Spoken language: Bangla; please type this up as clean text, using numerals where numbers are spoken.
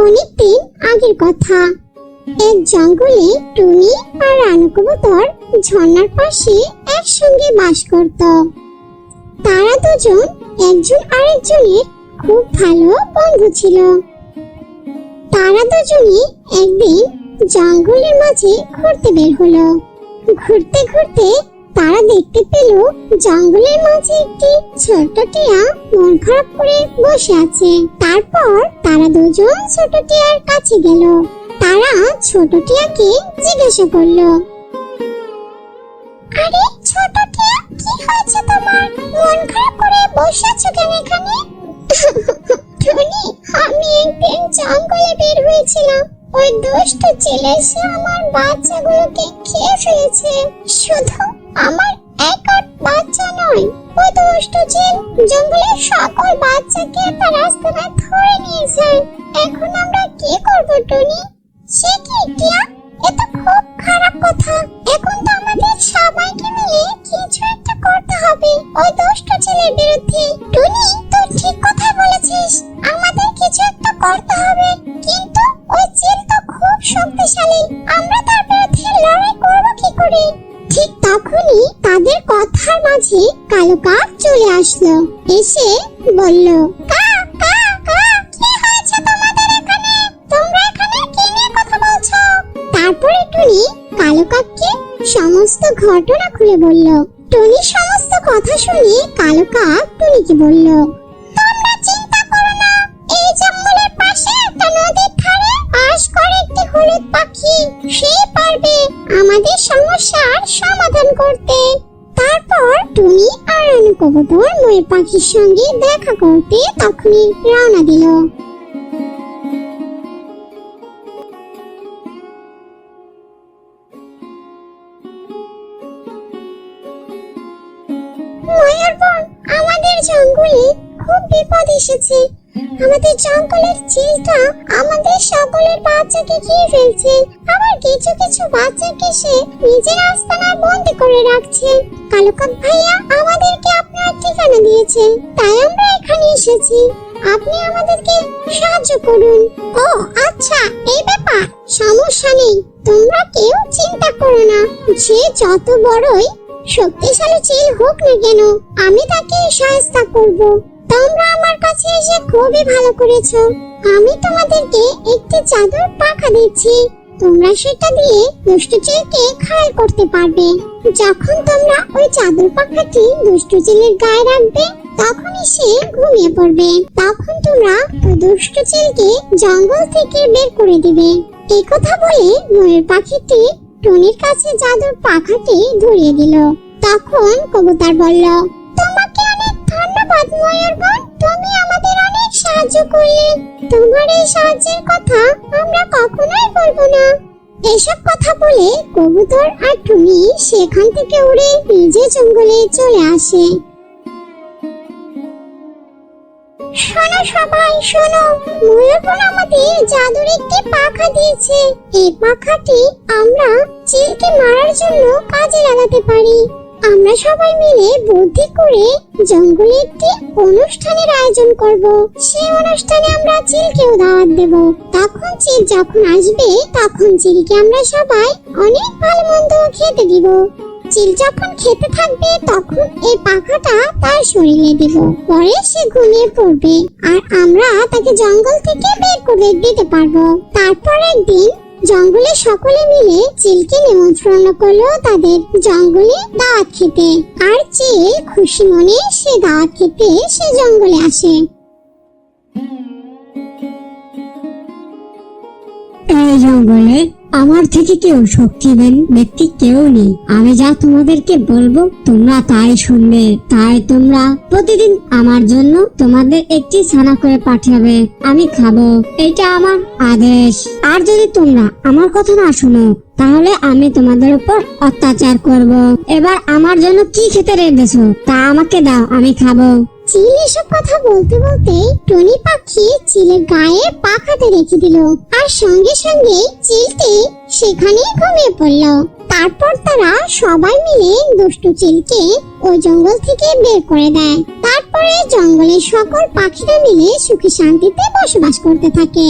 অনেকদিন আগের কথা। এক জঙ্গলে টুনি আর রানু কবুতর ঝর্ণার পাশে একসঙ্গে বাস করত। তারা দুজন একজন আরেকজনের খুব ভালো বন্ধু ছিল। তারা দুজনে একদিন জঙ্গলের মাঝে ঘুরতে বের হলো। ঘুরতে ঘুরতে তারা দেখতে পেল জঙ্গলের মাঝে একটি ছোট্ট টিয়া মন খারাপ করে বসে আছে। তারপর তারা দুজন ছোট টিয়ার কাছে গেল। তারা ছোট টিয়াকে জিজ্ঞাসা করলো, আরে ছোট টিয়া, কি হয়েছে তোমার? মন খারাপ করে বসে আছো কেন এখানে? টুনি, আমি একদিন জঙ্গলে বের হয়েছিলাম। ওই দুষ্ট ছেলে এসে আমার বাচ্চাগুলোকে খেয়ে ফেলেছে। শুধু আমার একা বাচ্চা নয়, ওই দুষ্ট ছেলে জঙ্গলের সকল বাচ্চাকে তার রাস্তায় ধরে নিয়ে যায়। এখন আমরা কি করব টুনি? সে কি টিয়া, এ তো খুব খারাপ কথা। এখন তো আমাদের সবাইকে মিলে কিছু একটা করতে হবে ওই দুষ্ট ছেলের বিরুদ্ধে। টুনি, তুই ঠিক কথা বলেছিস, আমাদের কিছু একটা করতে হবে। কিন্তু ওই ছেলে তো খুব শক্তিশালী, আমরা তার বিরুদ্ধে লড়াই করব কি করে? ঠিক তখনই তাদের কথার মাঝে কালো কাক চলে আসলো। এসে বলল, কা কা কা, কি হয়েছে তোমাদের এখানে? তোমরা এখানে কি নিয়ে কথা বলছো? তারপরে টুনি কালো কাককে সমস্ত ঘটনা খুলে বলল। টুনি সমস্ত কথা শুনে কালো কাক টুনিকে বলল, তোমরা চিন্তা করো না, এই জঙ্গলের পাশে একটা নদীর ধারে বাস করে একটি হলুদ পাখি। সে পারবে আমাদের সমস্যার সমাধান করতে। তারপর টুনি আর রানু কবুতর ময়ূর পাখির সঙ্গে দেখা করতে তখনই রওনা দিল। ময়ূর বোন, আমাদের জঙ্গলে খুব বিপদ এসেছে। আমাদের জঙ্গলের চিলটা আমাদের সকলের বাচ্চাকে খেয়ে ফেলছে। আবার কিছু কিছু বাচ্চাকে সে নিজের আস্তানায় বন্দি করে রাখছে। কালো কাক ভাইয়া আমাদেরকে আপনার ঠিকানা দিয়েছেন, তাই আমরা এখানে এসেছি। আপনি আমাদেরকে সাহায্য করুন। ও আচ্ছা, এই ব্যাপার, সমস্যা নেই, তোমরা কেউ চিন্তা করো না। যে যত বড়ই শক্তিশালী চিল হোক না কেন, আমি তাকে সাহায্য করব। তোমরা আমার কাছে এসে খুবই ভালো করেছো। আমি তোমাদেরকে একটি জাদুর পাখা দিচ্ছি, তোমরা সেটা দিয়ে দুষ্ট চিলকে ঘায়েল করতে পারবে। যখন তোমরা ওই জাদুর পাখাটি দুষ্ট চিলের গায়ে রাখবে, তখনই সে ঘুমিয়ে পড়বে। তখন তোমরা ওই দুষ্ট চিলকে জঙ্গল থেকে বের করে দিবে। এই কথা বলে ময়ূর পাখিটি টুনির কাছে জাদুর পাখাটি ধরিয়ে দিল। তখন কবুতর বলল, তোমাকে অনেক ধন্যবাদ ময়ূর বোন, তুমি আমাদের অনেক সাহায্য করলে। তোমার এই সাহায্যের কথা আমরা কখনোই বলবো না। এসব কথা বলে কবুতর আর টুনি সেখান থেকে উড়ে নিজে জঙ্গলে চলে আসে। শোনো সবাই, শোনো, ময়ূর বোন আমাদের জাদুর একটি পাখা দিয়েছে। এই পাখাটি আমরা চিলকে মারার জন্য কাজে লাগাতে পারি। আমরা সবাই মিলে বুদ্ধি করে জঙ্গলে একটি অনুষ্ঠানের আয়োজন করব। সেই অনুষ্ঠানে আমরা চিলকেও দাওয়াত দেব। তখন চিল যখন আসবে, তখন চিলকে আমরা সবাই অনেক ভালো মন্দ খেতে দিব। চিল যখন খেতে থাকবে, তখন এই পাখাটা তার শরীরে দেব। পরে সে ঘুমিয়ে পড়বে আর আমরা তাকে জঙ্গল থেকে বের করে দিতে পারবো। তারপর একদিন জঙ্গলে সকলে মিলে চিলকে নিমন্ত্রণ করলো তাদের জঙ্গলে দাওয়াত খেতে। আর চিল খুশি মনে সে দাওয়াত খেতে সে জঙ্গলে আসে। এই জঙ্গলে আমার থেকে কেউ শক্তিবান ব্যক্তি কেউ নেই। আমি যা তোমাদেরকে বলবো তোমরা তাই শুনবে। তাই তোমরা প্রতিদিন আমার জন্য তোমাদের একটি ছানা করে পাঠাবে, আমি খাবো। এটা আমার আদেশ। আর যদি তোমরা আমার কথা না শুনো, তাহলে আমি তোমাদের উপর অত্যাচার করব। এবার আমার জন্য কি খেতে রেখেছো তা আমাকে দাও, আমি খাবো। চিল এসব কথা বলতে বলতে টুনি পাখি চিলের গায়ে পাখাটা রেখে দিল। আর সঙ্গে সঙ্গে চিলটি সেখানে ঘুমিয়ে পড়ল। তারপর তারা সবাই মিলে দুষ্ট চিলকে ওই জঙ্গল থেকে বের করে দেয়। তারপরে জঙ্গলের সকল পাখিরা মিলে সুখে শান্তিতে বসবাস করতে থাকে।